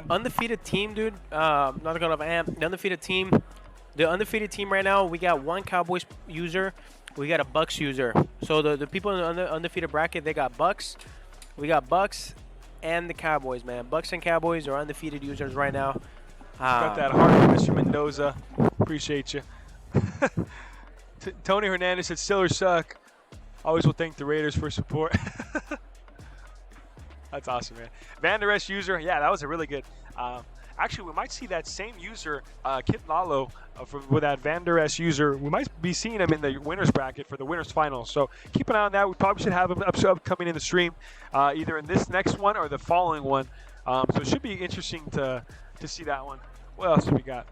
undefeated team, dude. Not gonna amp. The undefeated team right now. We got one Cowboys user. We got a Bucks user. So the people in the undefeated bracket, they got Bucks. We got Bucks and the Cowboys, man. Bucks and Cowboys are undefeated users right now. Got that heart, Mr. Mendoza. Appreciate you. Tony Hernandez said Steelers suck. Always will thank the Raiders for support. That's awesome, man. Van Der Esch user, yeah, that was a really good. Actually, we might see that same user, Kit Lalo, with that Van Der Esch user. We might be seeing him in the winners bracket for the winners finals. So keep an eye on that. We probably should have him upcoming in the stream, either in this next one or the following one. So it should be interesting to see that one. What else do we got?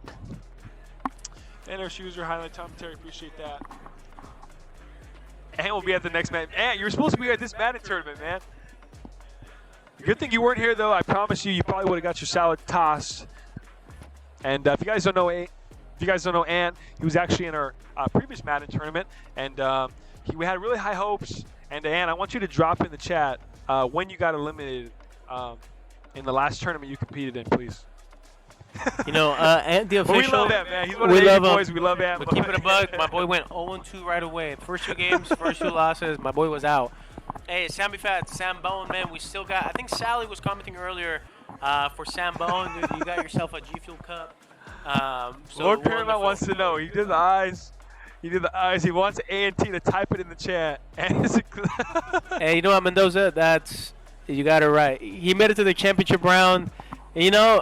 Van Der Esch user, highlight commentary. Appreciate that. And we'll be at the next Madden. And you're supposed to be at this Madden tournament, man. Good thing you weren't here, though. I promise you probably would have got your salad tossed. And if you guys don't know, Ant, he was actually in our previous Madden tournament, and we had really high hopes. And Ant, I want you to drop in the chat when you got eliminated in the last tournament you competed in, please. You know, Ant the official. We love Ant, man. He's one of the boys. We love Ant. But keep it a bug. My boy went 0-2 right away. First two games, first two losses. My boy was out. Hey, Sammy Fat, Sam Bone, man, we still got. I think Sally was commenting earlier for Sam Bone. Dude, you got yourself a G Fuel cup. So Lord Paramount wants to know. He did the eyes. He wants A&T to type it in the chat. Hey, you know what, Mendoza? You got it right. He made it to the championship round. You know,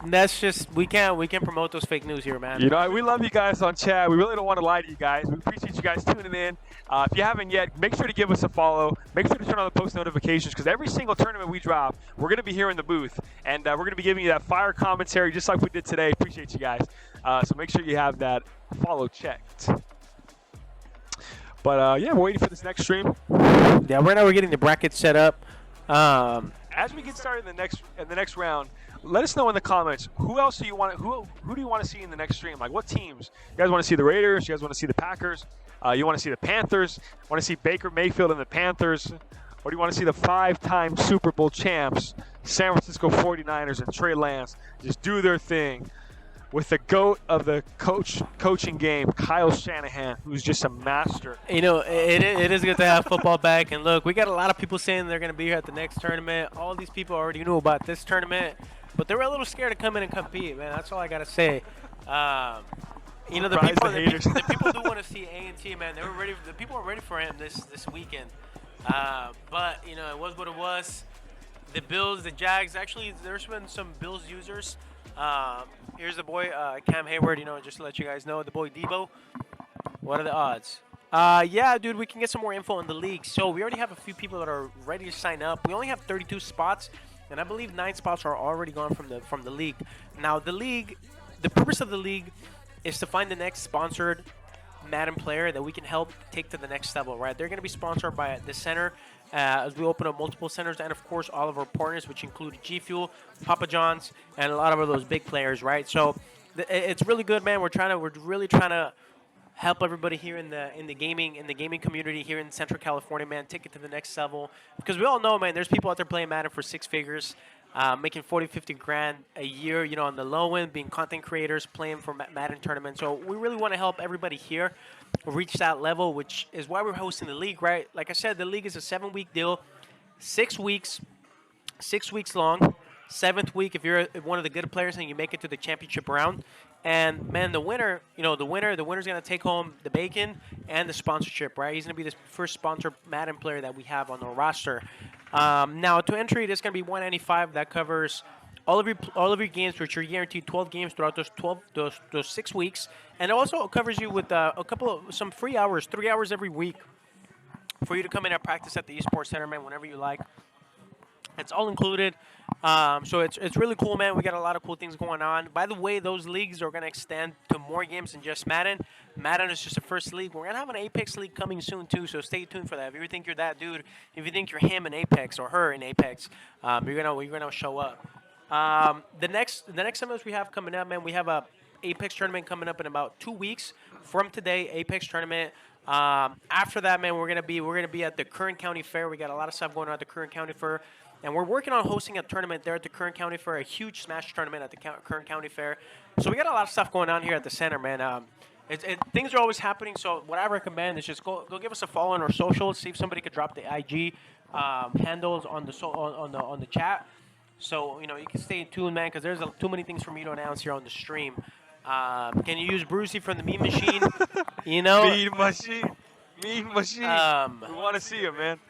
that's just we can't promote those fake news here, man. You know, we love you guys on chat. We really don't want to lie to you guys. We appreciate you guys tuning in. If you haven't yet, make sure to give us a follow. Make sure to turn on the post notifications because every single tournament we drop, we're going to be here in the booth. And we're going to be giving you that fire commentary just like we did today. Appreciate you guys. So make sure you have that follow checked. But, yeah, we're waiting for this next stream. Yeah, right now we're getting the bracket set up. As we get started in the next round, let us know in the comments who else do you want who do you want to see in the next stream? Like what teams? You guys want to see the Raiders? You guys want to see the Packers? You want to see the Panthers? Want to see Baker Mayfield and the Panthers? Or do you want to see the 5-time Super Bowl champs, San Francisco 49ers and Trey Lance, just do their thing with the GOAT of the coaching game, Kyle Shanahan, who's just a master. You know, it is good to have football back. And look, we got a lot of people saying they're going to be here at the next tournament. All these people already knew about this tournament, but they were a little scared to come in and compete, man. That's all I got to say. You know, the people do want to see A&T, man. They were ready. The people were ready for him this weekend. But, you know, it was what it was. The Bills, the Jags. Actually, there's been some Bills users. Here's the boy, Cam Hayward, you know, just to let you guys know. The boy Debo. What are the odds? Yeah, dude, we can get some more info on the league. So we already have a few people that are ready to sign up. We only have 32 spots, and I believe 9 spots are already gone from the league. Now, the purpose of the league is to find the next sponsored Madden player that we can help take to the next level, right? They're going to be sponsored by the center as we open up multiple centers, and of course all of our partners, which include G Fuel, Papa John's, and a lot of those big players, right? So it's really good, man. We're really trying to help everybody here in the gaming community here in Central California, man, take it to the next level. Because we all know, man, there's people out there playing Madden for 6 figures. Making 40, 50 grand a year, you know, on the low end, being content creators, playing for Madden tournaments. So we really want to help everybody here reach that level, which is why we're hosting the league, right? Like I said, the league is a 7-week deal, 6 weeks long. 7th week, if you're one of the good players and you make it to the championship round. And, man, the winner's going to take home the bacon and the sponsorship, right? He's going to be the first sponsored Madden player that we have on the roster. Now, to entry, there's going to be $195. That covers all of your games, which are guaranteed 12 games throughout those 6 weeks. And it also covers you with some free hours, 3 hours every week for you to come in and practice at the Esports Center, man, whenever you like. It's all included. So it's really cool, man. We got a lot of cool things going on. By the way, those leagues are going to extend to more games than just Madden. Madden is just the first league. We're going to have an Apex league coming soon, too, so stay tuned for that. If you think you're that dude, if you think you're him in Apex or her in Apex, you're gonna show up. The next summits we have coming up, man, we have a Apex tournament coming up in about 2 weeks from today, Apex tournament. After that, man, we're gonna be at the Kern County Fair. We got a lot of stuff going on at the Kern County Fair. and we're working on hosting a tournament there at the Kern County Fair, a huge Smash tournament at the Kern County Fair. So we got a lot of stuff going on here at the center, man. Things are always happening. So what I recommend is just go give us a follow on our socials. See if somebody could drop the IG handles on the chat. So you can stay tuned, man, because there's too many things for me to announce here on the stream. Can you use Brucey from the Meme Machine? Meme Machine. Meme Machine. We want to see him, man.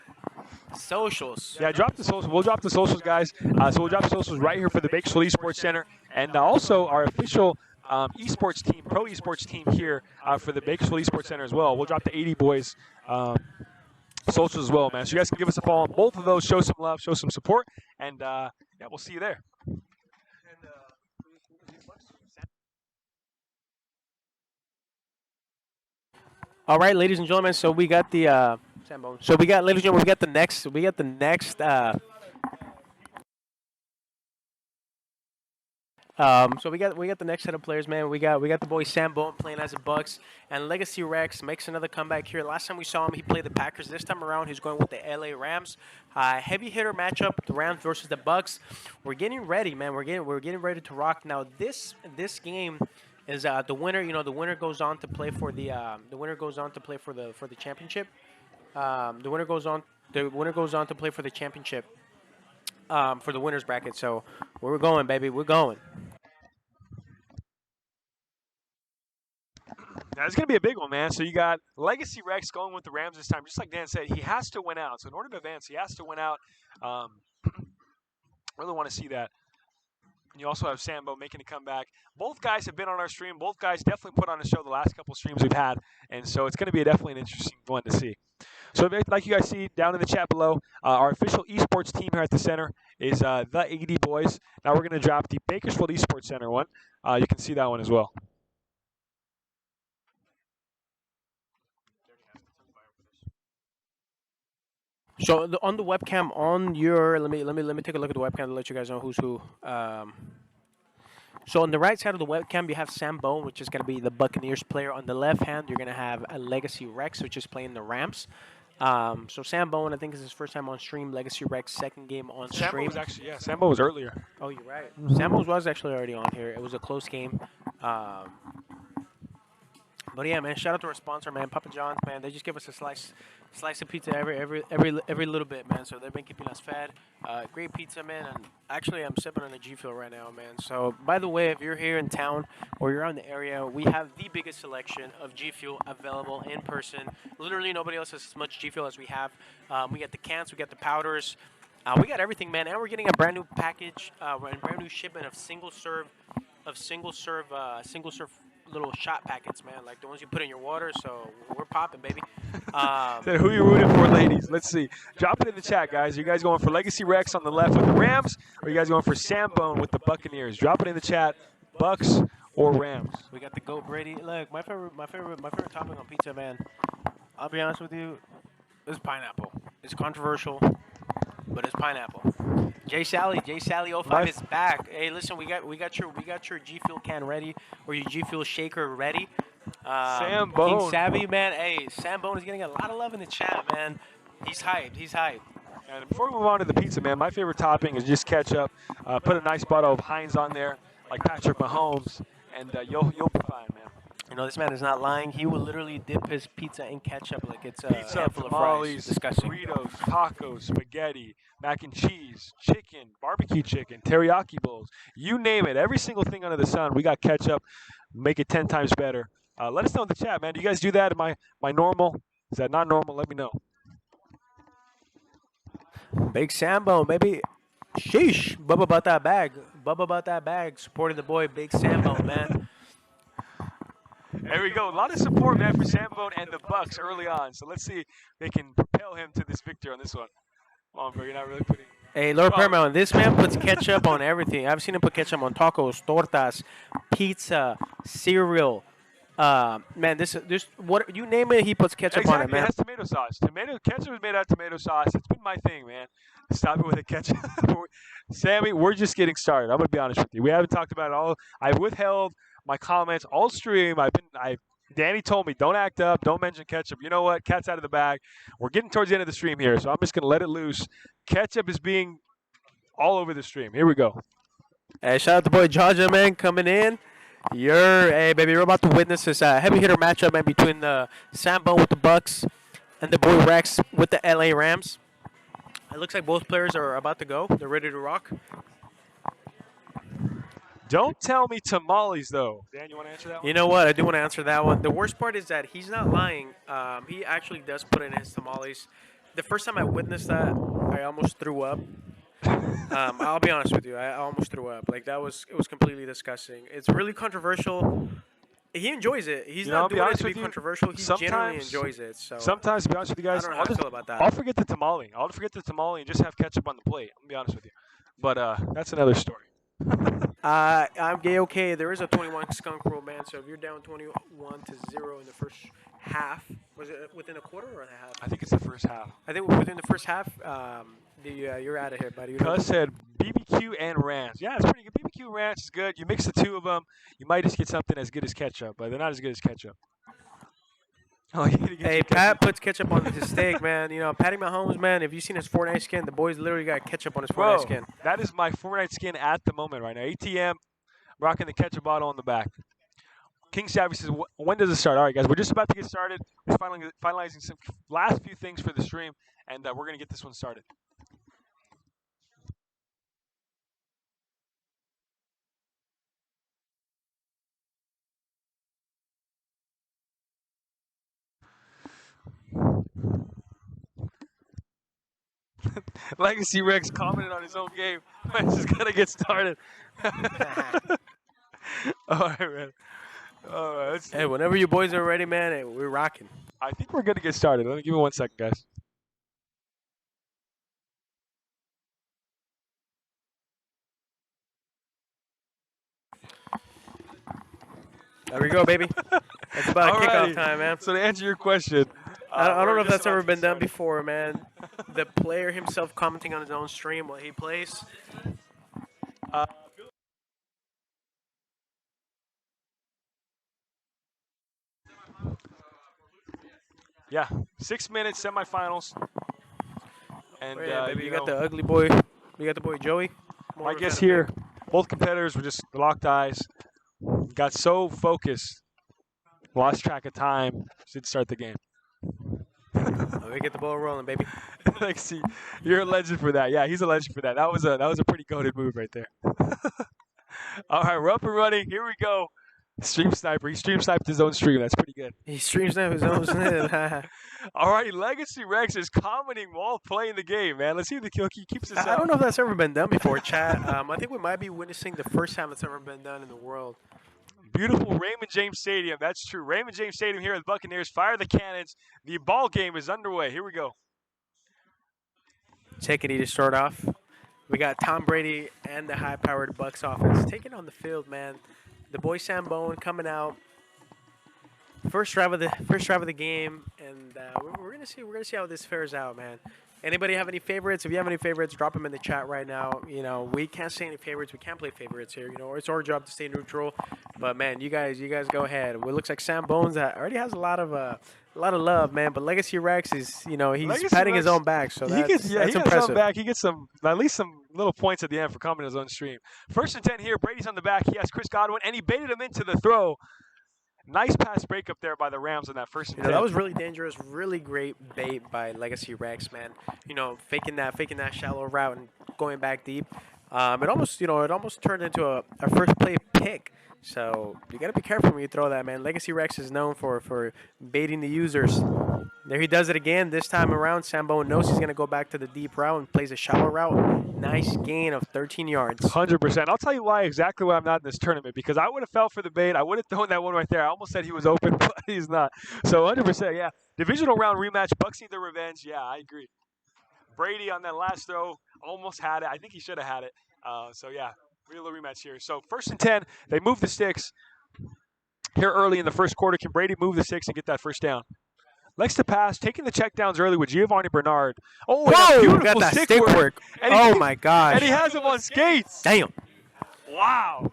Socials. Yeah, drop the socials. We'll drop the socials, guys. So we'll drop the socials right here for the Bakersfield Esports Center, and also our official esports team, pro esports team here for the Bakersfield Esports Center as well. We'll drop the 80 boys socials as well, man. So you guys can give us a follow on both of those. Show some love, show some support, and yeah, we'll see you there. All right, ladies and gentlemen. So we got the SamBone. So we got, ladies and gentlemen, we got the next. So we got the next set of players, man. We got the boy SamBone playing as a Bucks, and LegacyRecks makes another comeback here. Last time we saw him, he played the Packers. This time around, he's going with the LA Rams. Heavy hitter matchup: the Rams versus the Bucks. We're getting ready, man. We're getting ready to rock. Now this game is the winner. The winner goes on to play for the championship. The winner goes on to play for the championship. For the winners bracket. So we're going, baby. We're going. Now, it's going to be a big one, man. So you got LegacyRecks going with the Rams this time. Just like Dan said, he has to win out. So in order to advance, he has to win out. Really want to see that. And you also have SamBone making a comeback. Both guys have been on our stream. Both guys definitely put on a show the last couple streams we've had. And so it's going to be definitely an interesting one to see. So like you guys see down in the chat below, our official esports team here at the center is the 80 boys. Now we're going to drop the Bakersfield Esports Center one. You can see that one as well. So on the webcam on your let me take a look at the webcam to let you guys know who's who. So on the right side of the webcam, you have SamBone, which is going to be the Buccaneers player. On the left hand, you're going to have a LegacyRecks, which is playing the Rams. So SamBone, I think, is his first time on stream. LegacyRecks, second game on stream. SamBone was earlier. Oh, you're right. SamBone was actually already on here. It was a close game. But yeah, man, shout out to our sponsor, man, Papa John's, man. They just give us a slice of pizza every little bit, man. So they've been keeping us fed. Great pizza, man. And actually, I'm sipping on a G Fuel right now, man. So by the way, if you're here in town or you're around the area, we have the biggest selection of G Fuel available in person. Literally, nobody else has as much G Fuel as we have. We got the cans, we got the powders, we got everything, man. And we're getting a brand new package, and brand new shipment of single serve little shot packets, man, like the ones you put in your water. So we're popping, baby. So who you rooting for, ladies? Let's see. Drop it in the chat, guys. Are you guys going for LegacyRecks on the left with the Rams, or are you guys going for SamBone with the Buccaneers? Drop it in the chat. Bucks or Rams? We got the goat Brady. Look, my favorite topping on pizza, man. I'll be honest with you, it's pineapple. It's controversial, but it's pineapple. Jay Sally 05 is back. Hey, listen, we got your G Fuel can ready, or your G Fuel shaker ready. SamBone. King Savvy, man. Hey, SamBone is getting a lot of love in the chat, man. He's hyped. And before we move on to the pizza, man, my favorite topping is just ketchup. Put a nice bottle of Heinz on there, like Patrick Mahomes, and you'll be fine, man. This man is not lying. He will literally dip his pizza in ketchup like it's a pizza, handful tamales, of fries. Disgusting. burritos, tacos, spaghetti, mac and cheese, chicken, barbecue chicken, teriyaki bowls. You name it. Every single thing under the sun, we got ketchup. Make it 10 times better. Let us know in the chat, man. Do you guys do that? Am I normal? Is that not normal? Let me know. Big SamBone, baby. Sheesh. Bubba about that bag. Supporting the boy, Big SamBone, man. There we go. A lot of support, man, for SamBone and the Bucks early on. So let's see if they can propel him to this victory on this one. Come on, bro. You're not really putting... Hey, Lord Paramount, this man puts ketchup on everything. I've seen him put ketchup on tacos, tortas, pizza, cereal. Man, this what you name it, he puts ketchup on it, man. It has tomato sauce. Ketchup is made out of tomato sauce. It's been my thing, man. Stop it with the ketchup. Sammy, we're just getting started. I'm gonna be honest with you. We haven't talked about it all. I withheld my comments all stream. Danny told me, don't act up, don't mention ketchup. You know what? Cat's out of the bag. We're getting towards the end of the stream here, so I'm just going to let it loose. Ketchup is being all over the stream. Here we go. Hey, shout out to boy Jaja, man, coming in. Hey, baby, we're about to witness this heavy hitter matchup, man, between the SamBone with the Bucks and the boy Rex with the LA Rams. It looks like both players are about to go. They're ready to rock. Don't tell me tamales, though. Dan, you want to answer that one? You know what? I do want to answer that one. The worst part is that he's not lying. He actually does put in his tamales. The first time I witnessed that, I almost threw up. I'll be honest with you. I almost threw up. Like it was completely disgusting. It's really controversial. He enjoys it. He's not doing it to be controversial. He genuinely enjoys it. So sometimes, to be honest with you guys, I don't know how I feel about that. I'll forget the tamale. I'll forget the tamale and just have ketchup on the plate. I'm gonna be honest with you. But that's another story. I'm gay. Okay, there is a 21 skunk rule, man. So if you're down 21-0 in the first half, was it within a quarter or a half? I think it's the first half. I think within the first half. You're out of here, buddy. Cuz said BBQ and ranch. Yeah, it's pretty good. BBQ and ranch is good. You mix the two of them, you might just get something as good as ketchup, but they're not as good as ketchup. Oh, hey, Pat puts ketchup on his steak, man. You know, Patty Mahomes, man, if you've seen his Fortnite skin, the boy's literally got ketchup on his Fortnite skin. That is my Fortnite skin at the moment right now. ATM, rocking the ketchup bottle on the back. King Savvy says, when does it start? All right, guys, we're just about to get started. We're finalizing some last few things for the stream, and we're going to get this one started. LegacyRecks commented on his own game. Man, just gotta get started. All right, man. All right. Hey, whenever you boys are ready, man, we're rocking. I think we're good to get started. Let me give me 1 second, guys. There we go, baby. It's about kickoff time, man. So to answer your question, I don't know if that's ever been done before, man. The player himself commenting on his own stream while he plays. Yeah, 6 minutes, semifinals. And baby, you got the ugly boy. You got the boy Joey. I guess here, both competitors were just locked eyes. Got so focused, lost track of time. Should start the game. We get the ball rolling, baby. Lexi, you're a legend for that. Yeah, he's a legend for that. That was a pretty goated move right there. All right, we're up and running. Here we go. Stream sniper. He stream sniped his own stream. That's pretty good. He stream sniped his own stream. All right, LegacyRecks is commenting while playing the game, man. Let's see if the kill key keeps us up. I don't know if that's ever been done before, chat. I think we might be witnessing the first time it's ever been done in the world. Beautiful Raymond James Stadium. That's true. Raymond James Stadium here at the Buccaneers. Fire the cannons. The ball game is underway. Here we go. Take it easy to start off. We got Tom Brady and the high-powered Bucks offense taking on the field, man. The boy SamBone coming out. First drive of the game, and we're gonna see how this fares out, man. Anybody have any favorites? If you have any favorites, drop them in the chat right now. You know, we can't say any favorites. We can't play favorites here. You know, it's our job to stay neutral. But man, you guys go ahead. It looks like SamBone already has a lot of love, man. But LegacyRecks is, you know, he's patting his own back, so that's impressive. He gets his own back. He gets at least some little points at the end for commenting his own stream. 1st and 10 here. Brady's on the back. He has Chris Godwin, and he baited him into the throw. Nice pass breakup there by the Rams on that 1st and 10. That was really dangerous. Really great bait by LegacyRecks, man. You know, faking that shallow route and going back deep. It almost turned into a first play pick. So you got to be careful when you throw that, man. LegacyRecks is known for baiting the users. There he does it again. This time around, SamBone knows he's going to go back to the deep route and plays a shallow route. Nice gain of 13 yards. 100%. I'll tell you exactly why I'm not in this tournament, because I would have fell for the bait. I would have thrown that one right there. I almost said he was open, but he's not. So 100%, yeah. Divisional round rematch. Bucks need their revenge. Yeah, I agree. Brady on that last throw almost had it. I think he should have had it. So, yeah, real rematch here. So 1st and 10, they move the sticks here early in the first quarter. Can Brady move the sticks and get that first down? Likes to pass, taking the checkdowns early with Giovanni Bernard. Oh, whoa! Beautiful Got that stick work. My gosh. And he has him on skates. Damn. Wow.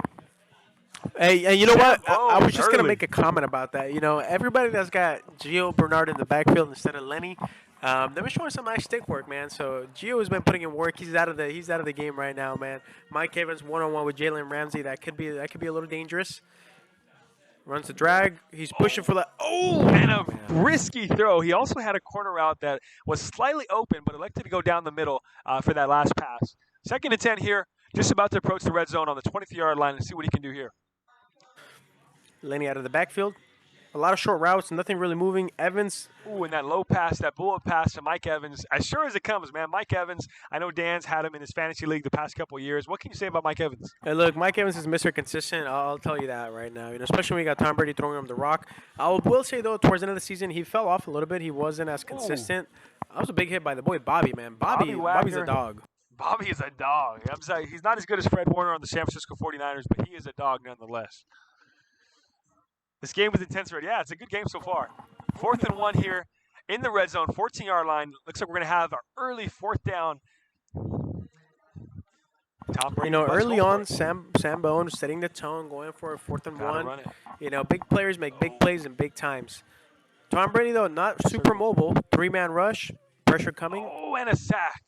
Hey, you know what? I was just going to make a comment about that. You know, everybody that's got Gio Bernard in the backfield instead of Lenny, They've been showing some nice stick work, man. So Gio has been putting in work. He's out of the game right now, man. Mike Evans 1-on-1 with Jalen Ramsey. That could be a little dangerous. Runs the drag. He's pushing for the And a risky throw. He also had a corner route that was slightly open, but elected to go down the middle for that last pass. 2nd and 10 here. Just about to approach the red zone on the 23-yard line and see what he can do here. Lenny out of the backfield. A lot of short routes, nothing really moving. Evans. Ooh, and that low pass, that bullet pass to Mike Evans. As sure as it comes, man. Mike Evans, I know Dan's had him in his fantasy league the past couple of years. What can you say about Mike Evans? Hey, look, Mike Evans is Mr. Consistent. I'll tell you that right now. Especially when you got Tom Brady throwing him the rock. I will say, though, towards the end of the season, he fell off a little bit. He wasn't as consistent. That was a big hit by the boy Bobby, man. Bobby's a dog. Bobby is a dog. I'm sorry, he's not as good as Fred Warner on the San Francisco 49ers, but he is a dog nonetheless. This game was intense already. Yeah, it's a good game so far. 4th and 1 here in the red zone, 14-yard line. Looks like we're going to have our early 4th down. Early on, SamBone setting the tone, going for a 4th and 1. Big players make big plays in big times. Tom Brady, though, not super mobile. 3-man rush, pressure coming. Oh, and a sack.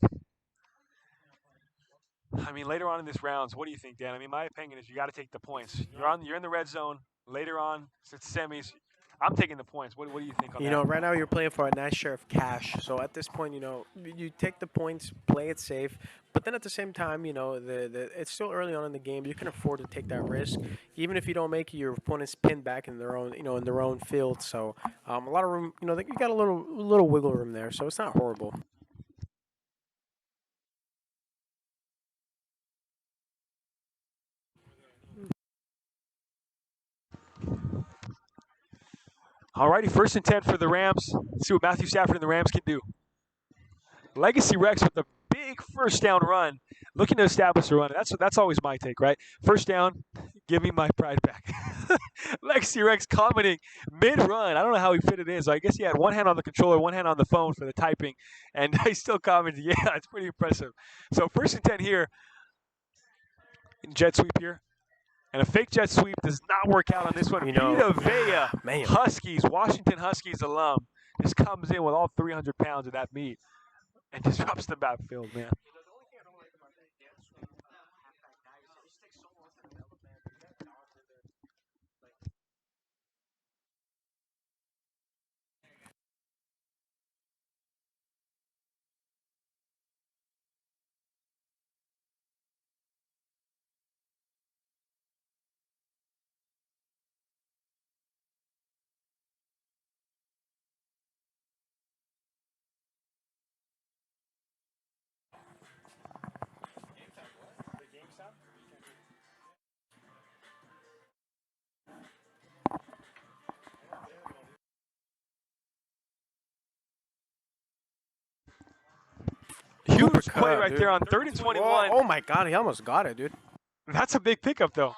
I mean, later on in this rounds, what do you think, Dan? I mean, my opinion is you got to take the points. You're in the red zone. Later on, it's semis. I'm taking the points. What do you think on that? Right now you're playing for a nice share of cash. So at this point, you take the points, play it safe. But then at the same time, it's still early on in the game. You can afford to take that risk, even if you don't make it. Your opponent's pinned back in their own field. So a lot of room. You got a little wiggle room there. So it's not horrible. All righty, 1st and 10 for the Rams. Let's see what Matthew Stafford and the Rams can do. LegacyRecks with a big 1st down run, looking to establish a run. That's always my take, right? 1st down, give me my pride back. LegacyRecks commenting mid-run. I don't know how he fit it in. So I guess he had one hand on the controller, one hand on the phone for the typing, and he still commented, yeah, it's pretty impressive. So 1st and 10 here. Jet sweep here. And a fake jet sweep does not work out on this one. Vita Vea, Huskies, Washington Huskies alum, just comes in with all 300 pounds of that meat and disrupts the backfield, man. Huge play right there on 3rd and 21. Whoa, oh my God, he almost got it, dude. That's a big pickup, though.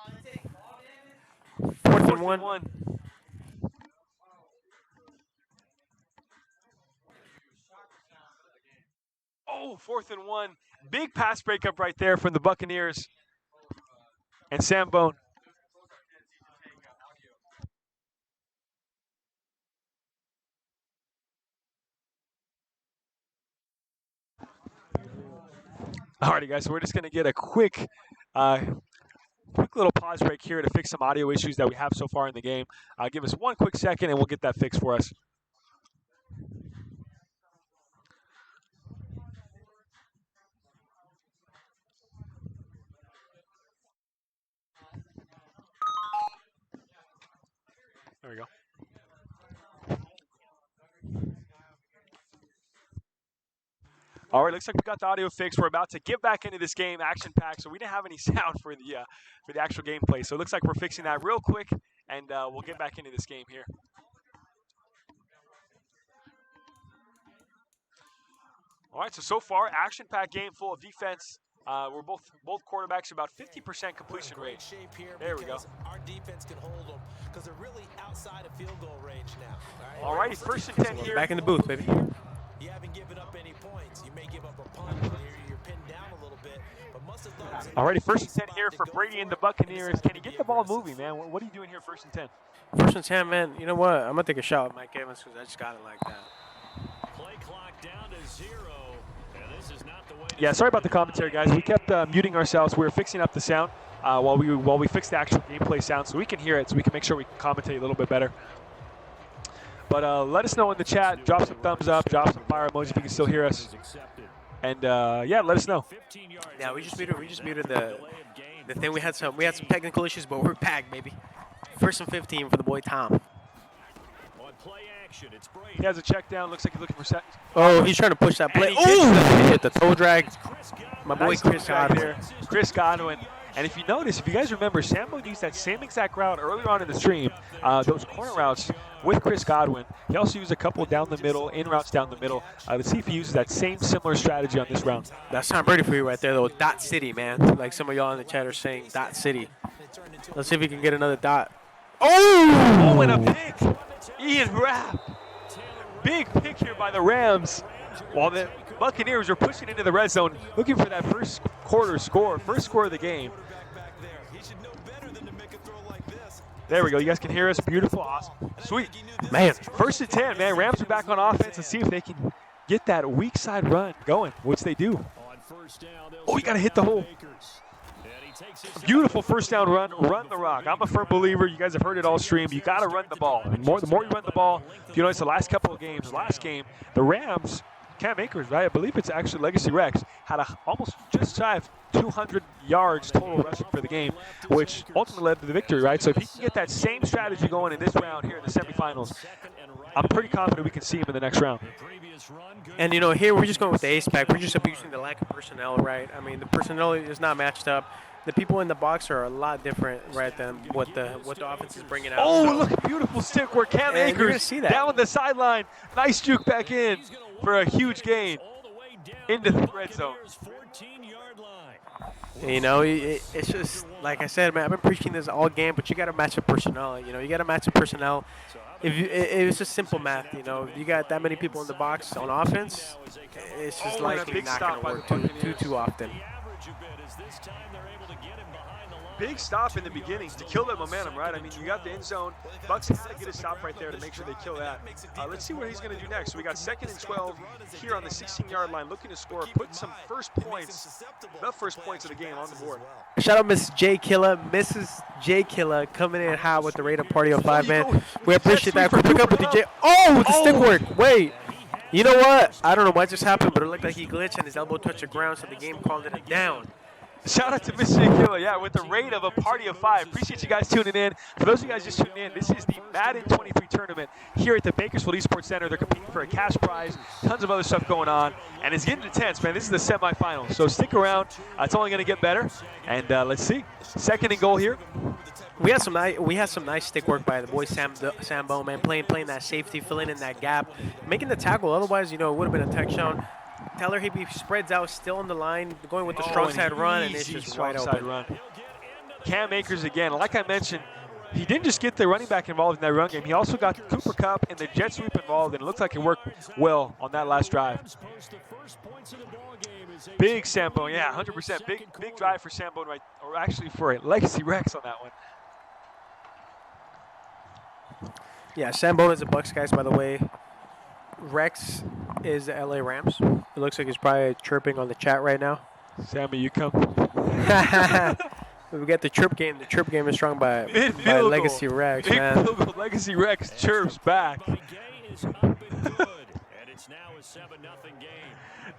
4th and 1. Oh, 4th and 1. Big pass breakup right there from the Buccaneers and SamBone. Alrighty, guys, so we're just going to get a quick little pause break here to fix some audio issues that we have so far in the game. Give us one quick second, and we'll get that fixed for us. There we go. All right, looks like we got the audio fixed. We're about to get back into this game, action-packed, so we didn't have any sound for the actual gameplay. So it looks like we're fixing that real quick, and we'll get back into this game here. All right, so far, action-packed game full of defense. We're both quarterbacks about 50% completion rate. There we go. Our defense can hold them because they're really outside of field goal range now. All righty, 1st and 10 here. Back in the booth, baby. You haven't given up any points. You may give up a punt when you're pinned down a little bit, but must have thought. All righty, 1st and 10 here for Brady and the Buccaneers. Can he get the ball moving, man? What are you doing here, 1st and 10? 1st and 10, man. You know what? I'm gonna take a shot at Mike Evans because I just got it like that. Play clock down. Yeah, sorry about the commentary, guys. We kept muting ourselves. We were fixing up the sound while we fixed the actual gameplay sound, so we can hear it, so we can make sure we commentate a little bit better. But let us know in the chat. Drop some thumbs up. Drop some fire emojis if you can still hear us. And yeah, let us know. Yeah, we just muted the thing. We had some technical issues, but we're back, baby. First and 15 for the boy Tom. He has a check down. Looks like he's looking for set. Oh, he's trying to push that play. Oh, hit the toe drag. My boy Nice Chris Godwin. Godwin. Chris Godwin. And if you notice, if you guys remember, SamBone used that same exact route earlier on in the stream, those corner routes with Chris Godwin. He also used a couple down the middle, in routes down the middle. Let's see if he uses that same similar strategy on this round. That's Tom Brady for you right there, though. Dot City, man. Like some of y'all in the chat are saying, Dot City. Let's see if we can get another dot. Oh, and a pick. Ian Rapp. Big pick here by the Rams. While the Buccaneers are pushing into the red zone, looking for that first quarter score, first score of the game. There we go. You guys can hear us. Beautiful. Awesome. Sweet. Man. First and 10, man. Rams are back on offense. Let's see if they can get that weak side run going, which they do. Oh, you got to hit the hole. Beautiful first down run. Run the rock. I'm a firm believer. You guys have heard it all stream. You got to run the ball. And the more you run the ball, if you notice the last couple of games, last game, the Rams, Cam Akers, right? I believe it's actually LegacyRecks, had almost just shy of 200 yards total rushing for the game, which ultimately led to the victory, right? So if he can get that same strategy going in this round here in the semifinals, I'm pretty confident we can see him in the next round. And, you know, here we're just going with the ace pack. We're just abusing the lack of personnel, right? I mean, the personnel is not matched up. The people in the box are a lot different, right, than what the offense is bringing out. Oh, look at beautiful stick work. Cam Akers see that. down the sideline. Nice juke back in for a huge gain into the red zone. You know, it's just, like I said, man, I've been preaching this all game, but you got to match up personnel. You know, you got to match up personnel. It's just simple math, you know. If you got that many people in the box on offense, it's just likely not going to work too often. Big stop in the beginning to kill that momentum, right? I mean, you got the end zone. Bucks have to get a stop right there to make sure they kill that. Let's see what he's going to do next. So we got 2nd and 12 here on the 16-yard line, looking to score, put some the first points of the game on the board. Shout out Mrs. J Killa coming in hot with the Raider Party of 5, man. We appreciate that. Pick up with the J. Oh, with the stick work. Wait. You know what? I don't know what just happened, but it looked like he glitched and his elbow touched the ground, so the game called it a down. Shout out to Mr. Killer, yeah, with the rate of a party of 5. Appreciate you guys tuning in. For those of you guys just tuning in, this is the Madden 23 tournament here at the Bakersfield Esports Center. They're competing for a cash prize, tons of other stuff going on, and it's getting intense, man. This is the semifinals, so stick around. It's only going to get better, and let's see. 2nd and goal here. We had some nice stick work by the boy SamBone, man, playing that safety, filling in that gap, making the tackle. Otherwise, you know, it would have been a touchdown. Tyler Higbee spreads out, still on the line, going with the strong side run, and it's just wide open. Run. Cam Akers again. Like I mentioned, he didn't just get the running back involved in that run game. He also got Cooper Kupp and the jet sweep involved, and it looks like it worked well on that last drive. Big SamBone, yeah, 100%. Big drive for SamBone, right? Or actually for LegacyRecks on that one. Yeah, SamBone is a Bucks, guys, by the way. Rex is the LA Rams. It looks like he's probably chirping on the chat right now. Sammy, you come. We got the chirp game. The chirp game is strong by LegacyRecks, man. LegacyRecks chirps back.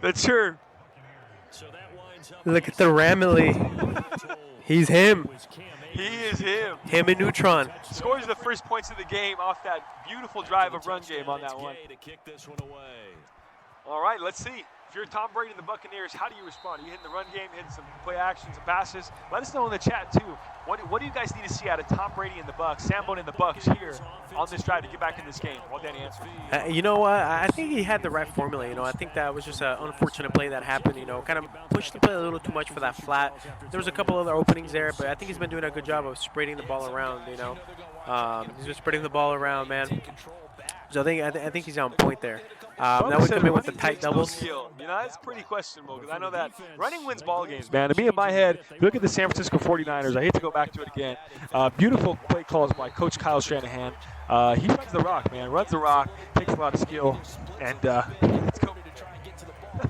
The chirp. Look at the Ramily. He's him. He is him. Him and Neutron. Scores the first points of the game off that beautiful drive of run game on that one. All right, let's see. If you're Tom Brady and the Buccaneers, how do you respond? Are you hitting the run game, hitting some play actions and passes? Let us know in the chat, too. What do you guys need to see out of Tom Brady and the Bucs, SamBone and the Bucs here on this drive to get back in this game? Well, Danny, answer. You know what? I think he had the right formula. You know, I think that was just an unfortunate play that happened. You know, kind of pushed the play a little too much for that flat. There was a couple other openings there, but I think he's been doing a good job of spreading the ball around. You know, he's been spreading the ball around, man. So I think he's on point there. Now we come in with the tight doubles. You know, that's pretty questionable because I know that running wins ball games, man. To me, in my head, if you look at the San Francisco 49ers, I hate to go back to it again. Beautiful play calls by Coach Kyle Shanahan. He runs the rock, man. Runs the rock, takes a lot of skill, and let's go.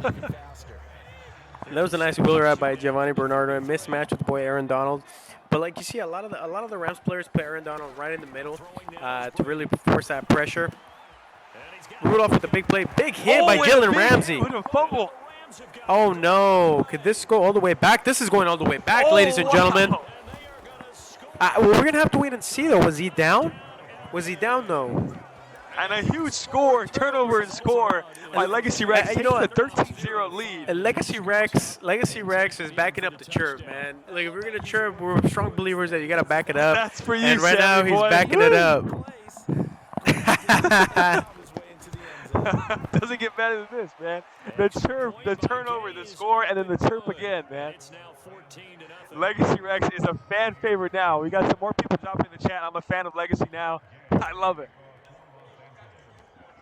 That was a nice wheel route by Giovanni Bernardo. A mismatch with the boy Aaron Donald. But like you see, a lot of the Rams players put Aaron Donald right in the middle to really force that pressure. Rudolph with the big play. Big hit by Jalen Ramsey. With a fumble. Oh, no. Could this go all the way back? This is going all the way back, ladies and gentlemen. Well, we're going to have to wait and see, though. Was he down? Was he down, though? And a huge score, turnover and score by LegacyRecks. You know takes the 13-0 lead. LegacyRecks is backing up the chirp, man. Like, if we're going to chirp, we're strong believers that you got to back it up. That's for you, And right now, Sammy he's boy. backing it up. Doesn't get better than this, man. The chirp, the turnover, the score, and then the chirp again, man. LegacyRecks is a fan favorite now. We got some more people dropping in the chat. I'm a fan of Legacy now. I love it.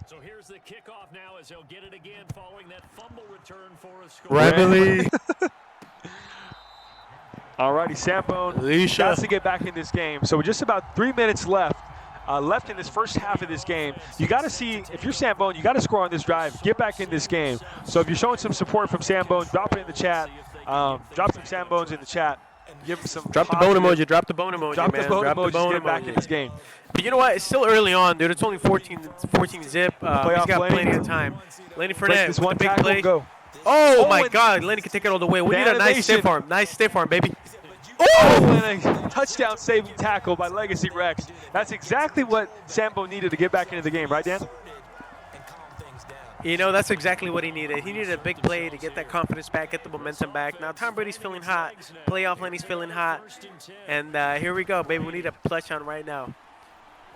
So here's the kickoff now as he'll get it again following that fumble return for a score. Rivalry. Alrighty, Sambone got to get back in this game. So just about 3 minutes left in this first half of this game. You got to see, if you're Sambone, you got to score on this drive. Get back in this game. So if you're showing some support from Sambone, drop it in the chat. Drop some Sambones in the chat. Give him some Drop the bone emoji. Drop the bone emoji, Drop man. the bone Drop emoji. the bone Get back in emoji. this game. But you know what? It's still early on, dude. It's only 14 zip. He's got plenty of time. Lenny Break Fournette this with one the big tackle, play. go. Oh, my and God. Lenny can take it all the way. We the need a nice animation. stiff arm. Nice stiff arm, baby. Oh, and a touchdown saving tackle by LegacyRecks. That's exactly what Sambo needed to get back into the game, right, Dan? You know, that's exactly what he needed. He needed a big play to get that confidence back, get the momentum back. Now, Tom Brady's feeling hot. Playoff Lenny's feeling hot. And here we go, baby. We need a clutch on right now.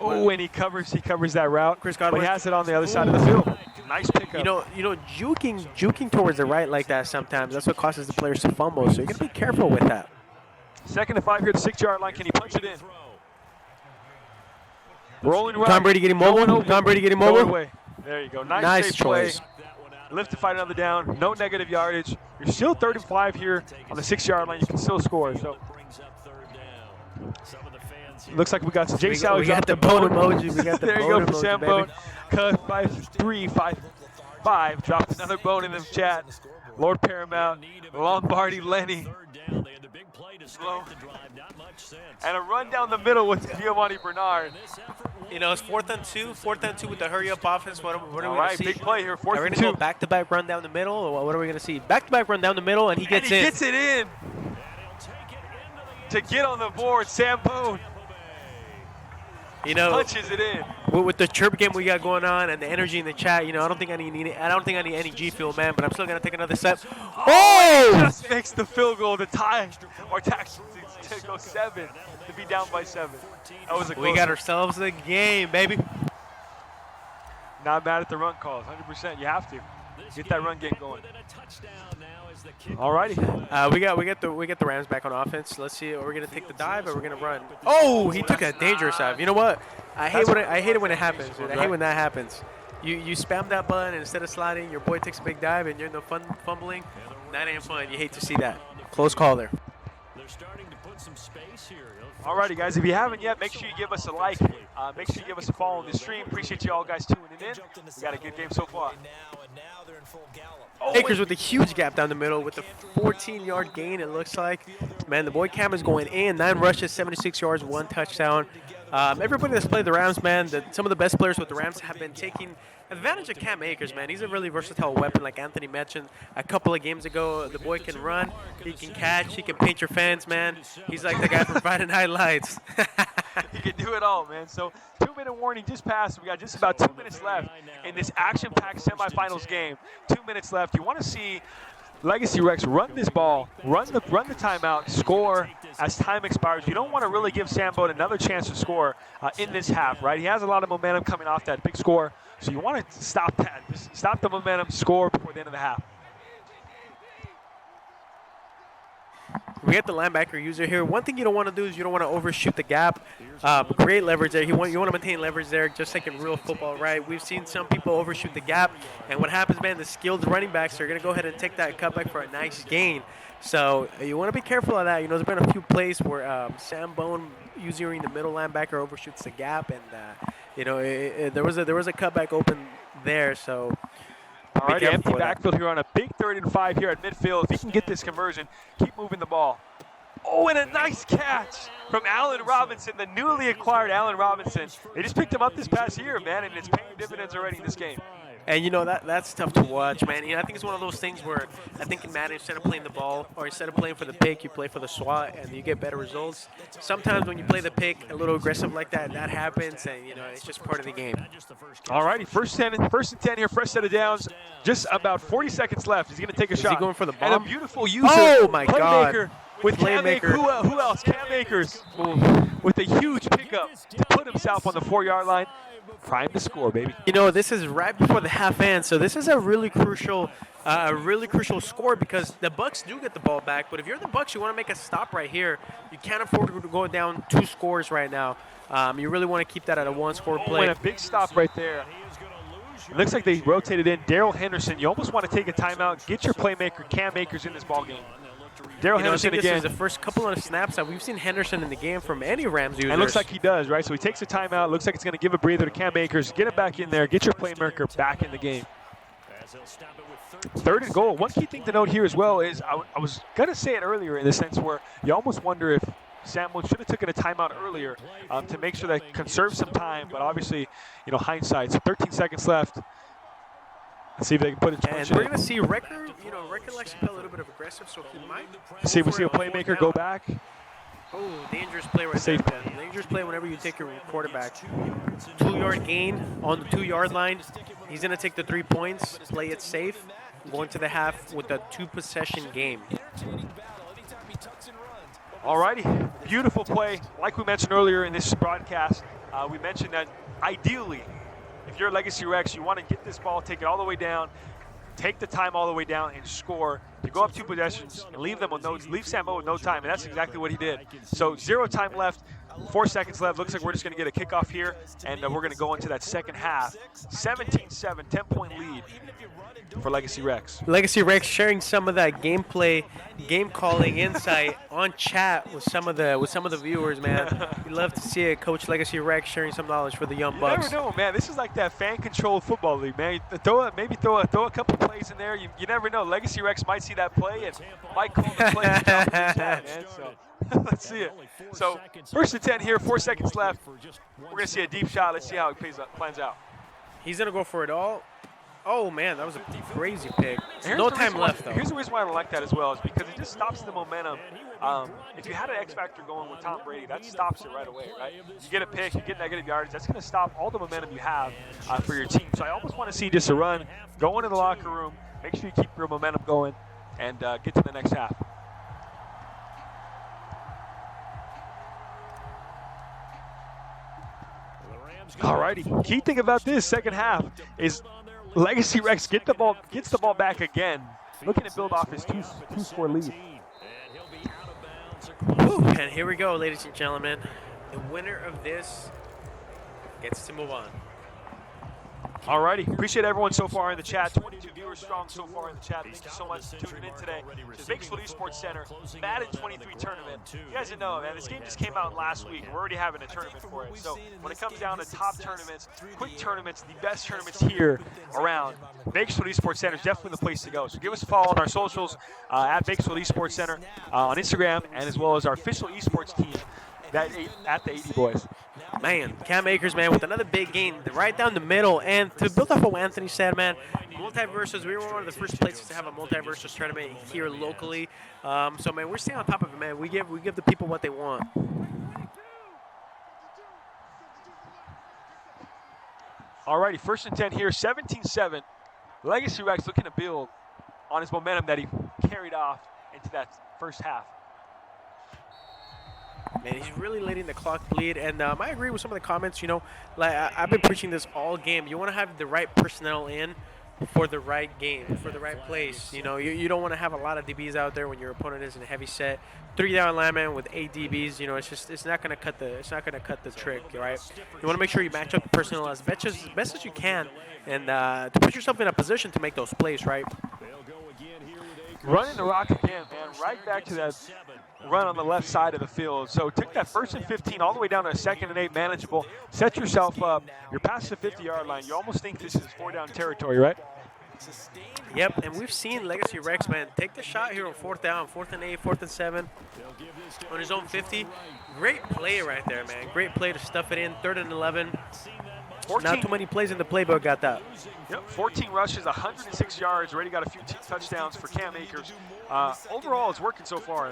Oh, and he covers that route. Chris But Godwin. he has it on the other side of the field. Nice pickup. You know, juking towards the right like that sometimes, that's what causes the players to fumble. So you got to be careful with that. 2nd and 5 here at the 6-yard line. Can he punch it in? Rolling right. Tom Brady getting mobile. Tom Brady getting Going mobile. away. There you go. Nice safe choice. play. Lift to fight another down. No negative yardage. You're still 3rd and 5 here on the 6-yard line. You can still score. So looks like we got some Jay Sally. We got the bone emoji. We got the there you bone go for emoji, Sam baby. Bone. Cut by 3, 5, 5. Dropped another bone in the chat. Lord Paramount, Lombardi, Lenny. Slow. And a run down the middle with Giovanni Bernard. You know, it's 4th and 2. 4th and 2 with the hurry-up offense. What are we All going right, to see? big play here. 4th Are we and going 2. to go back-to-back run down the middle? Or what are we going to see? Back-to-back run down the middle, and he gets and he in. gets it in to get on the board. Sam Bone You know, punches it in. with the chirp game we got going on and the energy in the chat, you know, I don't think I need any G fuel, man. But I'm still gonna take another step. Oh! Just makes the field goal to tie or tax to go 7 to be down by 7. That was a close We got one. ourselves a game, baby. Not mad at the run calls. 100%. You have to get that run game going. Alrighty. We get the Rams back on offense. Let's see. Are we gonna take the dive or we're gonna run? Oh, he took a dangerous dive. You know what? I hate it when it happens, dude. I hate when that happens. You spam that button and instead of sliding, your boy takes a big dive and you're in the fumbling. That ain't fun. You hate to see that. Close call there. They're starting to put some space here. Alrighty, guys. If you haven't yet, make sure you give us a like. Make sure you give us a follow on the stream. Appreciate you all guys tuning in. We got a good game so far. Akers with a huge gap down the middle with a 14-yard gain, it looks like. Man, the boy Cam is going in. 9 rushes, 76 yards, 1 touchdown. Everybody that's played the Rams, man, some of the best players with the Rams have been taking advantage of Cam Akers, man. He's a really versatile weapon, like Anthony mentioned a couple of games ago. The boy can run, he can catch, he can paint your fans, man. He's like the guy from Friday Night Lights. He can do it all, man. So 2-minute warning just passed. We got just about 2 minutes left in this action-packed semifinals game. 2 minutes left. You want to see LegacyRecks run this ball, run the timeout, score as time expires. You don't want to really give Sambone another chance to score in this half, right? He has a lot of momentum coming off that big score, so you want to stop that. Just stop the momentum, score before the end of the half. We got the linebacker user here. One thing you don't want to do is you don't want to overshoot the gap. Great leverage there. You want to maintain leverage there, just like in real football, right? We've seen some people overshoot the gap, and what happens, man, the skilled running backs are going to go ahead and take that cutback for a nice gain. So you want to be careful of that. You know, there's been a few plays where Sam Bone, using the middle linebacker, overshoots the gap, and you know, there was a cutback open there. So All right, careful empty with that. backfield here on a big 3rd and 5 here at midfield. If he can get this conversion, keep moving the ball. Oh, and a nice catch from Allen Robinson, the newly acquired Allen Robinson. They just picked him up this past year, man, and it's paying dividends already in this game. And, you know, that's tough to watch, man. You know, I think it's one of those things where I think in Madden, instead of playing the ball or instead of playing for the pick, you play for the SWAT and you get better results. Sometimes when you play the pick a little aggressive like that, that happens, and, you know, it's just part of the game. All righty, first and 10 here, fresh set of downs. Just about 40 seconds left. He's going to take a shot. Is he going for the And a bomb? beautiful user. Oh, my God. Playmaker with Cam Akers. Who else? Cam Akers with a huge pickup to put himself on the 4-yard line. Prime to score, baby. You know, this is right before the half end, so this is a really crucial score because the Bucks do get the ball back. But if you're the Bucks, you want to make a stop right here. You can't afford to go down 2 scores right now. You really want to keep that at a 1-score play. And a big stop right there. It looks like they rotated in Darrell Henderson. You almost want to take a timeout, get your playmaker Cam Akers in this ball game. Darrell Henderson I think again. This is the first couple of snaps that we've seen Henderson in the game from any Rams users. And it looks like he does, right? So he takes a timeout. Looks like it's going to give a breather to Cam Akers. Get him back in there. Get your playmaker back in the game. 3rd and goal. One key thing to note here as well is I was going to say it earlier in the sense where you almost wonder if Samuel should have taken a timeout earlier to make sure that conserve some time. But obviously, you know, hindsight. So 13 seconds left. Let's see if they can put it. And we're going to see Recker, Recker likes to play a little bit of aggressive, so he might. See, we see a playmaker go back. Oh, dangerous play right Safe. there. Man. Dangerous play whenever you take your quarterback. 2-yard gain on the 2-yard line. He's going to take the 3 points, play it safe, go into the half with a 2-possession game. Alrighty, beautiful play. Like we mentioned earlier in this broadcast, we mentioned that ideally, if you're LegacyRecks, you want to get this ball, take it all the way down, take the time all the way down, and score. You go up 2 possessions and leave Sambo with no time, and that's exactly what he did. So 0 time left, 4 seconds left. Looks like we're just going to get a kickoff here, and we're going to go into that second half. 17-7, 10-point lead for LegacyRecks. LegacyRecks sharing some of that gameplay, game calling insight on chat with some of the viewers, man. We love to see it. Coach LegacyRecks sharing some knowledge for the young Bucks. You never know, man. This is like that fan-controlled football league, man. Throw a couple plays in there. You never know. LegacyRecks might see that play and might call the play. Man. So let's see it. So 1st and 10 here, 4 seconds left. We're going to see a deep shot. Let's see how it plans out. He's going to go for it all. Oh, man, that was a crazy pick. No time left, though. Here's the reason why I don't like that as well is because it just stops the momentum. If you had an X factor going with Tom Brady, that stops it right away, right? You get a pick, you get negative yardage. That's going to stop all the momentum you have for your team. So I almost want to see just a run, go into the locker room, make sure you keep your momentum going, and get to the next half. All righty. Key thing about this second half is LegacyRecks gets the ball back again, looking to build off his two-score lead. Whew, and here we go, ladies and gentlemen. The winner of this gets to move on. Alrighty, appreciate everyone so far in the chat. 22 viewers strong so far in the chat. Thank you so much for tuning in today to the Bakersfield Esports Center Madden 23 tournament. You guys know, man, this game just came out last week. We're already having a tournament for it. So when it comes down to top tournaments, quick tournaments, the best tournaments here around, Bakersfield Esports Center is definitely the place to go. So give us a follow on our socials at Bakersfield Esports Center on Instagram, and as well as our official esports team at the 80 Boys. Man, Cam Akers, man, with another big game right down the middle. And to build off of what Anthony said, man, multiverses, we were one of the first places to have a multiverses tournament here locally. So, man, we're staying on top of it, man. We give the people what they want. Alrighty, 1st and 10 here, 17-7. LegacyRecks looking to build on his momentum that he carried off into that first half. Man, he's really letting the clock bleed, and I agree with some of the comments. You know, like I've been preaching this all game. You want to have the right personnel in for the right game, for the right place. You know, you don't want to have a lot of DBs out there when your opponent is in a heavy set. 3-down lineman with 8 DBs. You know, it's not gonna cut the trick, right? You want to make sure you match up the personnel as best as you can, and to put yourself in a position to make those plays, right? Running the rock again, man. Right back to that run on the left side of the field. So take that 1st and 15 all the way down to a 2nd and 8 manageable. Set yourself up. You're past the 50-yard line. You almost think this is 4-down territory, right? Yep, and we've seen LegacyRecks, man, take the shot here on 4th down, 4th and 8, 4th and 7, on his own 50. Great play right there, man. Great play to stuff it in. 3rd and 11. 14. Not too many plays in the playbook got that. Yep, 14 rushes, 106 yards. Already got a few touchdowns for Cam Akers. Overall, it's working so far.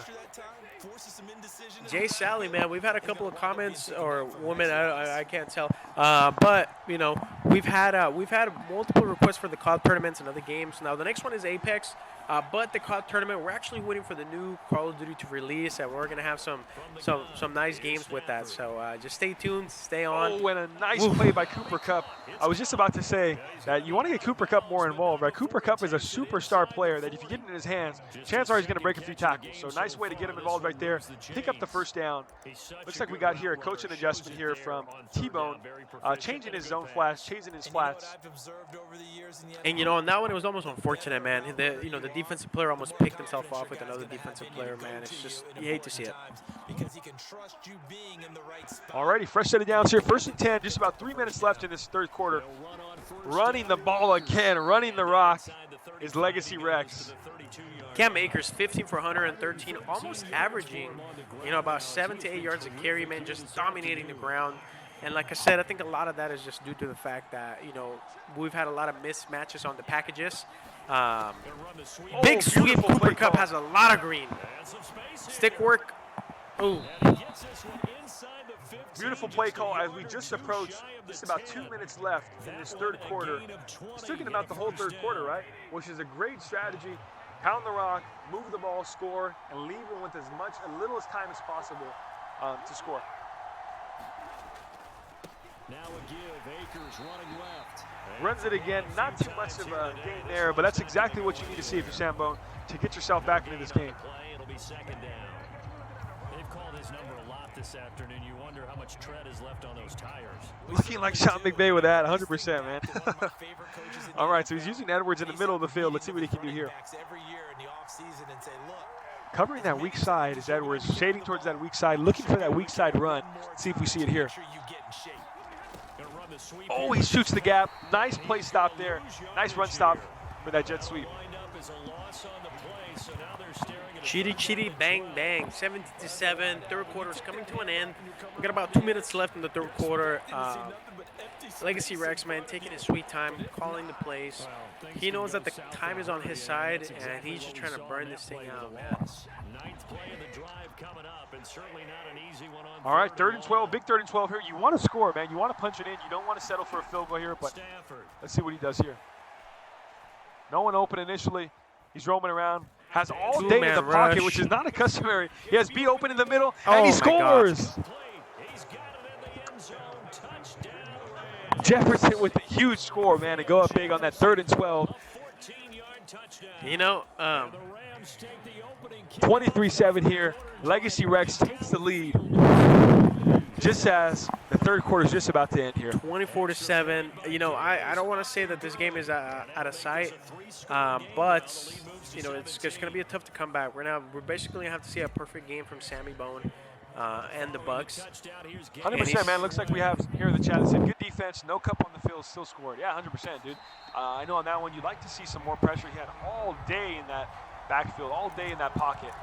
Jay Sally, man, we've had a couple of comments, or women, I can't tell, but you know, we've had multiple requests for the COD tournaments and other games. Now the next one is Apex, but the COD tournament, we're actually waiting for the new Call of Duty to release, and we're gonna have some nice games with that. So just stay tuned, stay on. Oh, and a nice play by Cooper Kupp. I was just about to say that you want to get Cooper Kupp more involved, right? Cooper Kupp is a superstar player that if you get it in his hands, chances are he's going to break a few tackles. So nice way to get him involved right there. Pick up the 1st down. Looks like we got here a coaching adjustment here from T-Bone, changing his zone flats, changing his flats. And you know, on that one, it was almost unfortunate, man. The defensive player almost picked himself off with another defensive player, man. It's just, you hate to see it. Alrighty, fresh set of downs here. 1st and 10, just about 3 minutes left in this 3rd quarter. Running the ball again, running the rock is LegacyRecks. Cam Akers, 15 for 113, almost averaging, you know, about 7 to 8 yards a carry, man, just dominating the ground. And like I said, I think a lot of that is just due to the fact that, you know, we've had a lot of mismatches on the packages. Big sweep. Cooper Kupp has a lot of green. Stick work. Ooh. Beautiful play call as we just approach just about 2 minutes left in this 3rd quarter. It's taking about the whole 3rd quarter, right? Which is a great strategy. Pound the rock, move the ball, score, and leave them with as little as time as possible to score. Now a give, Akers running left. Runs it again, not too much of a gain there, but that's exactly what you need to see if you're SamBone to get yourself back into this game. It'll be 2nd down. They've called his number a lot this afternoon. You wonder how much tread is left on those tires. Looking like Sean McVay with that, 100%, man. All right, so he's using Edwards in the middle of the field. Let's see what he can do here. Covering that weak side is Edwards, shading towards that weak side, looking for that weak side run. Let's see if we see it here. Oh, he shoots the gap. Nice play stop there. Nice run stop for that jet sweep. Chitty, bang, bang. 17-7. 3rd quarter is coming to an end. We got about 2 minutes left in the 3rd quarter. LegacyRecks, man, taking his sweet time, calling the plays. He knows that the time is on his side, and he's just trying to burn this thing out, man. All right, 3rd and 12, big 3rd and 12 here. You want to score, man. You want to punch it in. You don't want to settle for a field goal here, but let's see what he does here. No one open initially. He's roaming around. Has all day in the pocket, which is not a customary. He has B open in the middle, and he scores. Jefferson with a huge score, man, to go up big on that 3rd and 12. You know, 23-7 here. LegacyRecks takes the lead just as the 3rd quarter is just about to end here. 24-7. You know, I don't want to say that this game is out of sight, but you know, it's going to be a tough to come back. We're basically going to have to see a perfect game from SamBone and the Bucks. 100%, man. Looks like we have here in the chat that said good defense, no cup on the field, still scored. Yeah, 100%, dude. I know on that one you'd like to see some more pressure. He had all day in that backfield, all day in that pocket.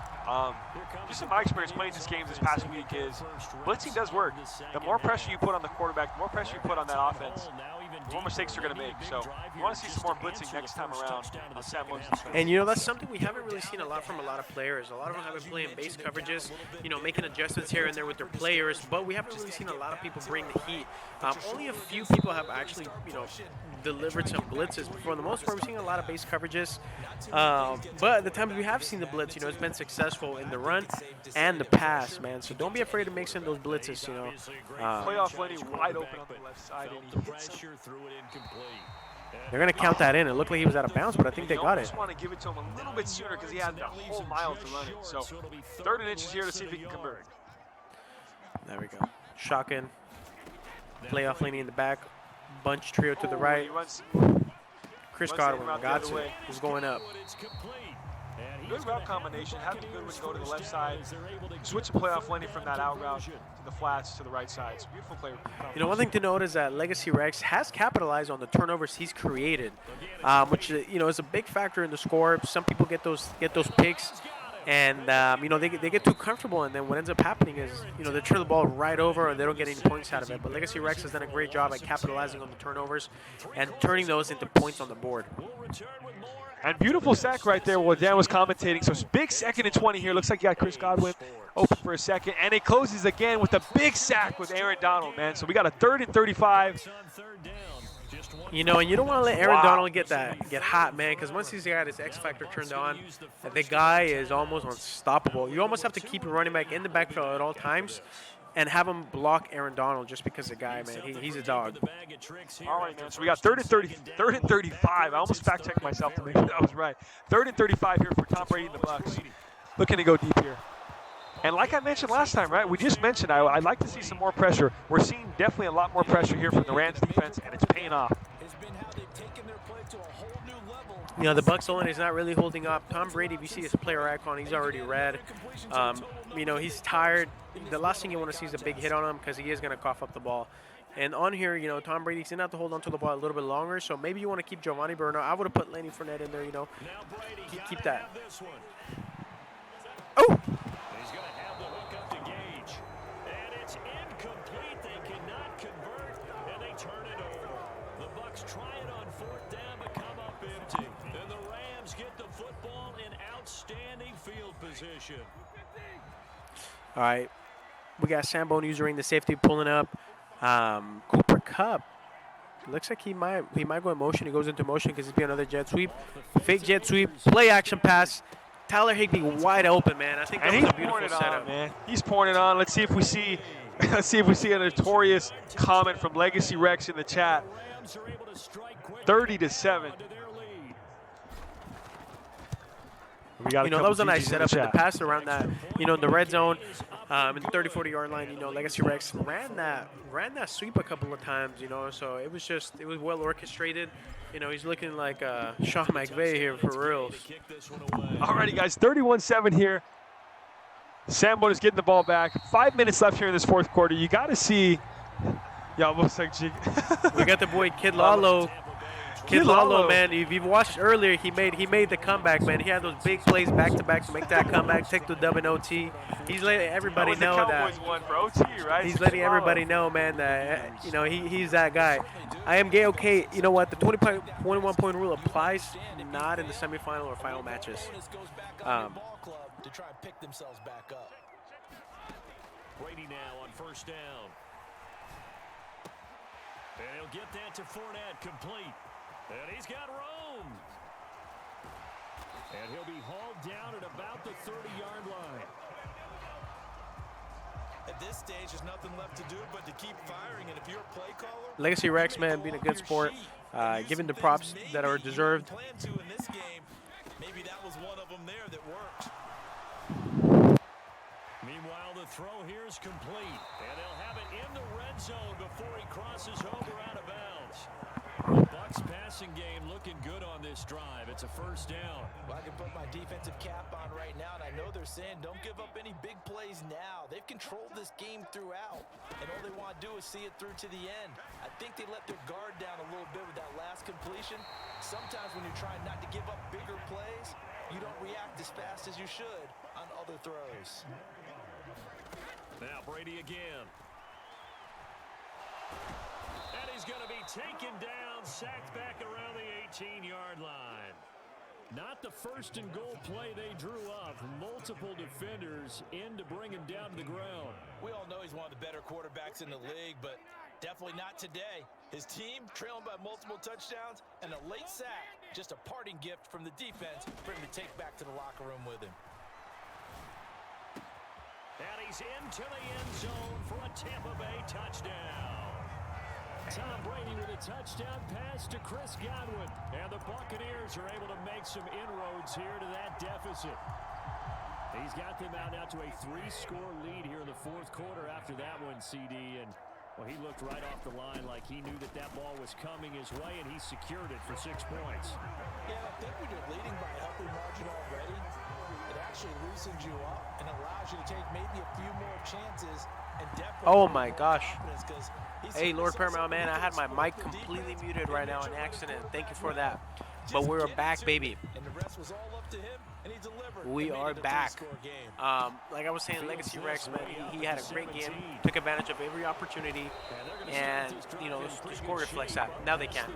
Just in my experience playing this game this past week is blitzing does work. The more pressure you put on the quarterback, the more pressure you put on that offense, the more mistakes you're going to make. So you want to see some more blitzing next time around on SamBone's defense. And you know, that's something we haven't really seen a lot from a lot of players. A lot of them have been playing base coverages, you know, making adjustments here and there with their players, but we haven't really seen a lot of people bring the heat. Only a few people have actually, you know, delivered some blitzes. But for the most part, we're seeing a lot of base coverages. But the times we have seen the blitz, you know, it's been successful in the run and the pass, man. So don't be afraid to mix in those blitzes, you know. Playoff Lenny wide open on the left side. And he hits him. They're going to count that in. It looked like he was out of bounds, but I think they got it. Just want to give it to him a little bit sooner because he had a whole mile to run it. So 3rd and inches here to see if he can convert. There we go. Shotgun. Playoff Lenny in the back. Bunch trio to the right. Chris Godwin got it. He's going up. Good route combination. Have to be good when you go to the left side. Switch the playoff landing from that out route to the flats to the right side. It's a beautiful play. You know, one thing to note is that LegacyRecks has capitalized on the turnovers he's created, which you know is a big factor in the score. Some people get those picks, and you know they get too comfortable, and then what ends up happening is you know they turn the ball right over and they don't get any points out of it. But LegacyRecks has done a great job at capitalizing on the turnovers and turning those into points on the board. And beautiful sack right there while Dan was commentating. So it's big 2nd and 20 here. Looks like you got Chris Godwin open for a second. And it closes again with a big sack with Aaron Donald, man. So we got a 3rd and 35. You know, and you don't want to let Aaron Donald get hot, man, because once he's got his X factor turned on, the guy is almost unstoppable. You almost have to keep your running back in the backfield at all times and have him block Aaron Donald just because the guy, man, he's a dog. All right, man. So we got 3rd and 35. I almost fact-checked myself to make sure that was right. 3rd and 35 here for Tom Brady and the Bucs. Looking to go deep here. And like I mentioned last time, right, we just mentioned I'd like to see some more pressure. We're seeing definitely a lot more pressure here from the Rams defense, and it's paying off. You know, the Bucs O-line is not really holding up. Tom Brady, if you see his player icon, he's already red. You know, he's tired. The last thing you want to see is a big hit on him because he is going to cough up the ball. And on here, you know, Tom Brady's going to have to hold on to the ball a little bit longer, so maybe you want to keep Giovanni Bernard. I would have put Lenny Fournette in there, you know. Keep that. Oh! He's going to have the hook up to Gage. And it's incomplete. They cannot convert, and they turn it over. The Bucs try it on 4th down, but come up empty. And the Rams get the football in outstanding field position. All right. We got SamBone using the safety pulling up. Cooper Kupp. Looks like he might go in motion. He goes into motion because it's be another jet sweep. Fake jet sweep. Play action pass. Tyler Higbee wide open, man. I think that was a beautiful setup. Man. He's pouring it on. Let's see if we see a notorious comment from LegacyRecks in the chat. 30-7. You know, that was a nice setup in the pass around that, you know, in the red zone, in the 30, 40-yard line. You know, LegacyRecks ran that sweep a couple of times, you know, so it was well orchestrated. You know, he's looking like Sean McVay here for reals. Alrighty, guys, 31-7 here. SamBone is getting the ball back. 5 minutes left here in this 4th quarter. You got to see, yeah, almost like we got the boy Kid Lalo. Kid Lalo, man, if you've watched earlier, he made the comeback, man. He had those big plays back-to-back to make that comeback, take the dub in OT. He's letting everybody know that. Won for OT, right? He's letting everybody know, man, that, you know, he's that guy. I am gay, okay. You know what? The 21-point rule applies not in the semifinal or final matches. To try and pick themselves back up. Brady now on 1st down. And he'll get that to Fournette, complete. And he's got room. And he'll be hauled down at about the 30-yard line. At this stage, there's nothing left to do but to keep firing. And if you're a play caller, LegacyRecks, man, being a good sport, giving the props that are deserved. In this game, maybe that was one of them there that worked. Meanwhile, the throw here is complete. And they'll have it in the red zone before he crosses over out of bounds. The Bucs passing game looking good on this drive. It's a 1st down. Well, I can put my defensive cap on right now, and I know they're saying don't give up any big plays now. They've controlled this game throughout, and all they want to do is see it through to the end. I think they let their guard down a little bit with that last completion. Sometimes when you're trying not to give up bigger plays, you don't react as fast as you should on other throws. Now Brady again. And he's going to be taken down, sacked back around the 18-yard line. Not the 1st and goal play they drew up. Multiple defenders in to bring him down to the ground. We all know he's one of the better quarterbacks in the league, but definitely not today. His team trailing by multiple touchdowns and a late sack. Just a parting gift from the defense for him to take back to the locker room with him. And he's into the end zone for a Tampa Bay touchdown. Tom Brady with a touchdown pass to Chris Godwin. And the Buccaneers are able to make some inroads here to that deficit. He's got them out now to a 3-score lead here in the 4th quarter after that one, CD. And, well, he looked right off the line like he knew that ball was coming his way, and he secured it for 6 points. Yeah, I think when you're leading by a healthy margin already, actually loosens you up and allows you to take maybe a few more chances and definitely. Oh my gosh. confidence 'cause he's Hey, certainly Lord saw Paramount, something man, he I can had my explore mic through completely defense, muted right and now they're on trying to accident. go Thank you back for with that. it. But Just we're get back, to baby. it. And the rest was all up to him, and he delivered. We and made are it a back. three-score game. Like I was saying, Legacy Rex, man, he had a great game, took advantage of every opportunity, and, you know, the score reflects that. Now they can.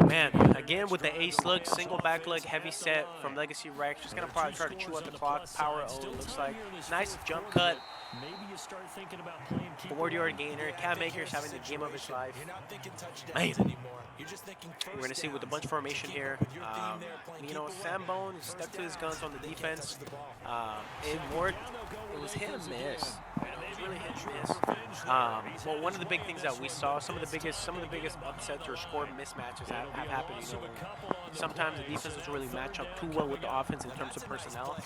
Man, again with the ace look, single back leg, heavy set from Legacy Rex. Just going to probably try to chew out the clock. Power O, it looks like. Nice jump cut. Board yard gainer. Cam Akers having the game of his life. You're not thinking touchdowns Man. anymore. You're just thinking We're going to see with the bunch formation here. You know, SamBone stuck to his guns on the defense. It worked. It was hit and miss. It was really hit and miss. Well, one of the big things that we saw, some of the biggest upsets or score mismatches have happened. You know, sometimes the defense doesn't really match up too well with the offense in terms of personnel.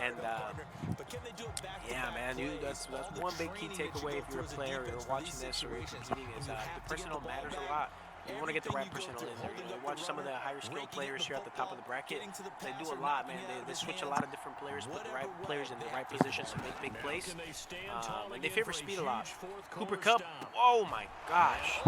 And yeah, man, that's one big key takeaway if you're a player or you're watching this or you're competing is the personnel matters a lot. You want to get the right personnel in there. You know, watch some of the higher skilled players here at the top of the bracket. They do a lot, man. They switch a lot of different players, put the right players in the right positions to make big plays. And they favor speed a lot. Cooper Kupp, oh my gosh.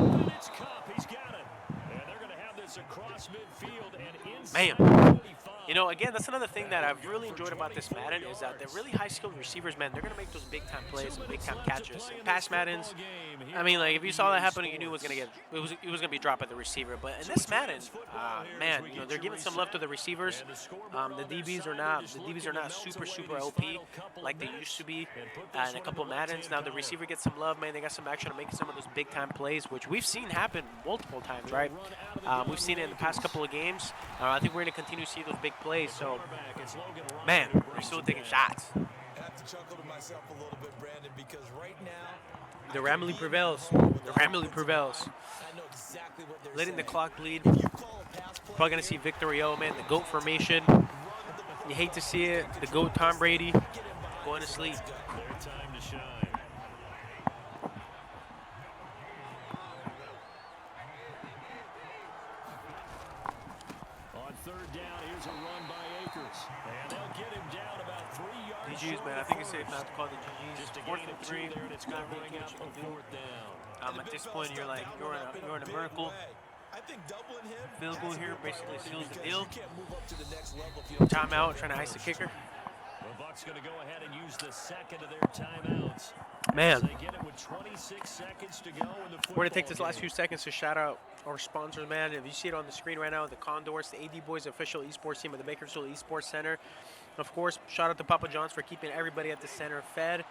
Man. You know, again, that's another thing that I've really enjoyed about this Madden is that they're really high-skilled receivers, man. They're going to make those big-time plays and big-time catches. Like past Maddens, I mean, like, if you saw that happen, you knew it was going to be dropped at the receiver. But in this Madden, man, you know, they're giving some love to the receivers. The DBs are not super OP like they used to be in a couple of Maddens. Now the receiver gets some love, man. They got some action on making some of those big-time plays, which we've seen happen multiple times, right? We've seen it in the past couple of games. I think we're going to continue to see those big plays. So, man, we're still taking shots. I have to chuckle to myself a little bit, Brandon, because right now The Ramley prevails. The Ramley prevails. I know exactly what they're Letting the saying. clock bleed. If you call a pass play, Probably going to see Victory O, man. The GOAT formation. You hate to see it. The GOAT Tom Brady going to sleep. Their time to shine. On third down, here's a run by Akers. And they'll get him down about 3 yards. GG's, man. I think it's safe not to call the GG's. Just a 4th gain and of 3. 2 there, and it's going to bring out on fourth down. At this point, you're like, you're in a miracle. I think doubling him Field goal here basically seals the deal. you can't move up to the next level if you don't Timeout, trying to ice the kicker. The Bucs going to go ahead and use the second of their timeouts. Man. They get it with 26 seconds to go in the We're going to take football this last game. few seconds to shout out our sponsors, man. If you see it on the screen right now, the Condors, the AD Boys official esports team of the Bakersfield Esports Center. Of course, shout out to Papa John's for keeping everybody at the center fed.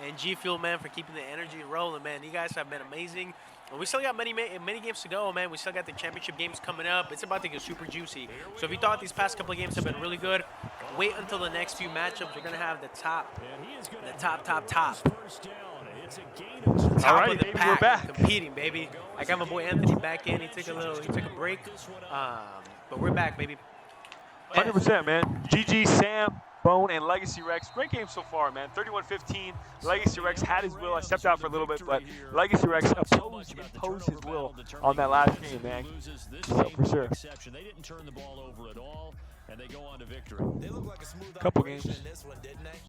And G Fuel, man, for keeping the energy rolling, man. You guys have been amazing. And we still got many games to go, man. We still got the championship games coming up. It's about to get super juicy. So if you thought these past couple of games have been really good, wait until the next few matchups. We're going to have the top First down. It's a gain of two. top Alright, of the baby, pack we're back. competing, baby. I got my boy Anthony back in. He took a break. But we're back, baby. 100%, man. GG, Sam, Bone, and LegacyRecks. Great game so far, man. 31-15. LegacyRecks had his will. I stepped out for a little bit, but LegacyRecks imposed his will on that last game, man. So, for sure. They didn't turn the ball over at all, and they go on to victory. They look like a smooth Couple operation games. in this one, didn't they?